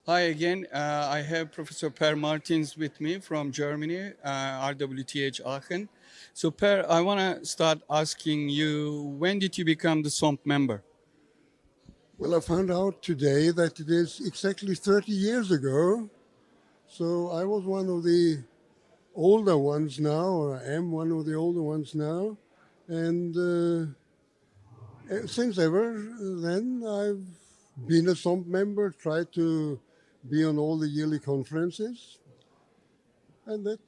Hi again. I have Professor Per Martens with me from Germany, RWTH Aachen. So Per, I want to start asking you, when did you become the SOMP member? Well, I found out today that it is exactly 30 years ago. So I was one of the older ones now, or I am one of the older ones now. And since ever then, I've been a SOMP member, tried to be on all the yearly conferences. And that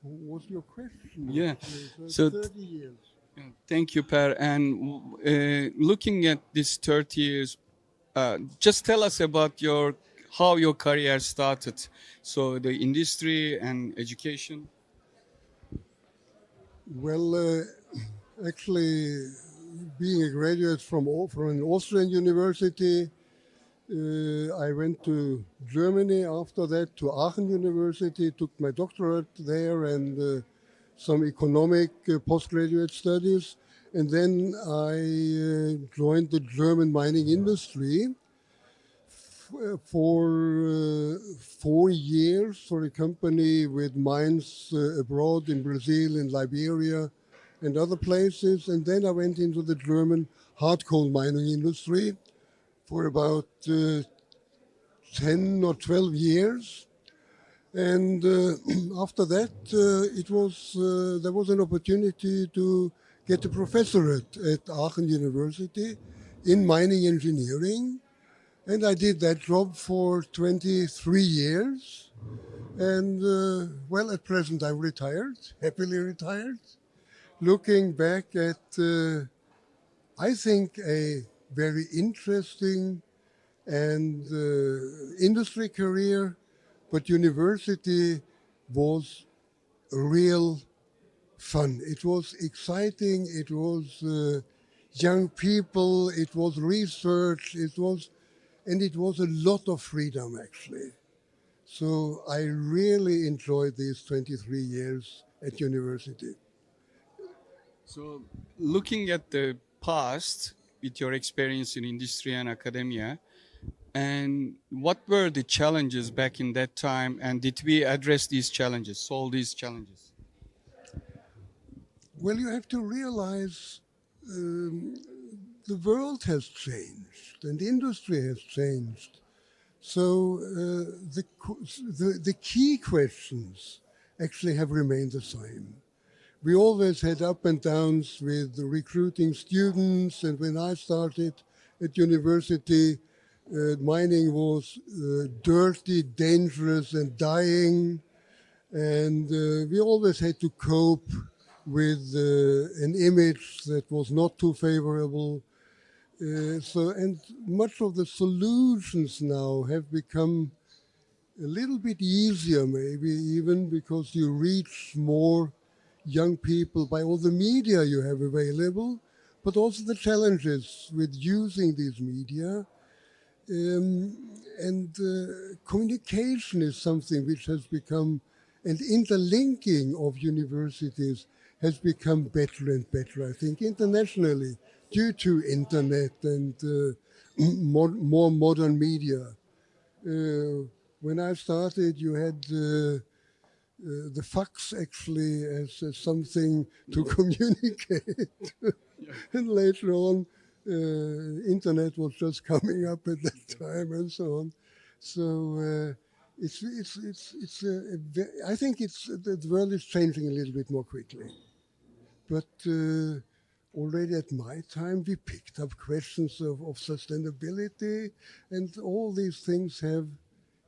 was your question, Yeah. actually. So it's So 30 years. thank you, Per. And looking at this 30 years, just tell us about how your career started. So the industry and education. Well, actually, being a graduate from an Austrian university, I went to Germany after that to Aachen University, took my doctorate there and some economic postgraduate studies. And then I joined the German mining industry for 4 years for a company with mines abroad in Brazil, in Liberia, and other places. And then I went into the German hard coal mining industry for about 10 or 12 years. And after that, there was an opportunity to get a professorate at Aachen University in mining engineering. And I did that job for 23 years. And well, at present, I'm retired, happily retired, looking back at, I think, a very interesting and industry career, but university was real fun. It was exciting. It was young people. It was research. It was a lot of freedom actually. So I really enjoyed these 23 years at university. So looking at the past with your experience in industry and academia, and what were the challenges back in that time? And did we address these challenges, solve these challenges? Well, you have to realize um, the world has changed and the industry has changed. So the key questions actually have remained the same. We always had up and downs with recruiting students, and when I started at university, mining was dirty, dangerous, and dying, and we always had to cope with an image that was not too favorable. And much of the solutions now have become a little bit easier, maybe even because you reach more young people by all the media you have available, but also the challenges with using these media. And communication is something which has become, and interlinking of universities has become better and better, I think, internationally, due to internet and more modern media. When I started, you had the fax actually as something to communicate. And later on, internet was just coming up at that time and so on. So I think the world is changing a little bit more quickly. But already at my time, we picked up questions of sustainability, and all these things have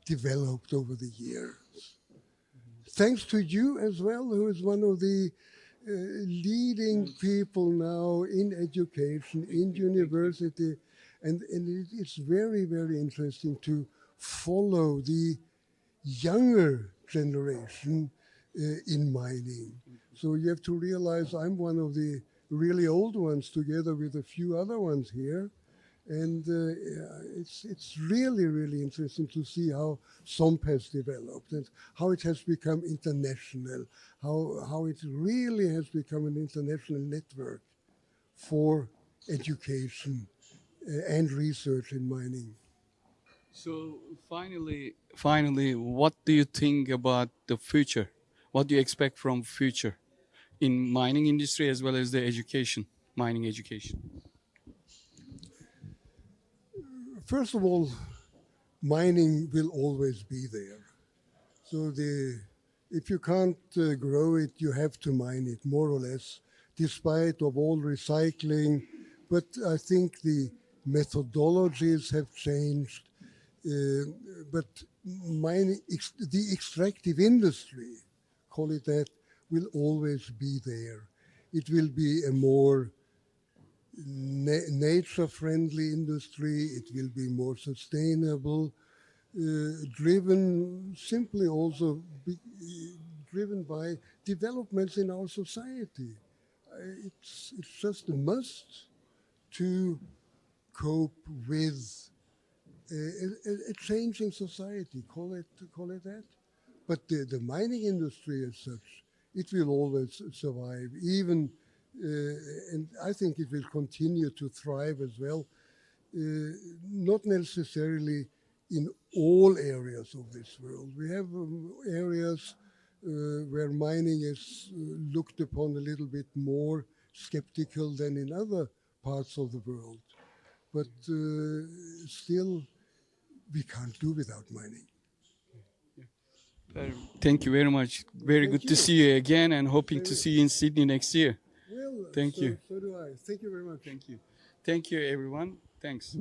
developed over the years. Thanks to you as well, who is one of the leading people now in education, in university. And it's very, very interesting to follow the younger generation in mining. So you have to realize I'm one of the really old ones together with a few other ones here. And it's really, really interesting to see how SOMP has developed and how it has become international, how it really has become an international network for education and research in mining. So finally, what do you think about the future? What do you expect from future in mining industry as well as the education, mining education? First of all, mining will always be there. So if you can't grow it, you have to mine it more or less, despite of all recycling. But I think the methodologies have changed. But the extractive industry, call it that, will always be there. It will be a more nature-friendly industry. It will be more sustainable, driven simply also driven by developments in our society. It's just a must to cope with a changing society. Call it that. But the mining industry as such, it will always survive. Even and I think it will continue to thrive as well. Not necessarily in all areas of this world. We have areas where mining is looked upon a little bit more skeptical than in other parts of the world. But still, we can't do without mining. Thank you very much. Very Thank good to you. see you again, and hoping to Same- see you in Sydney next year. Well, Thank you. So do I. Thank you very much. Thank you. Thank you, everyone. Thanks.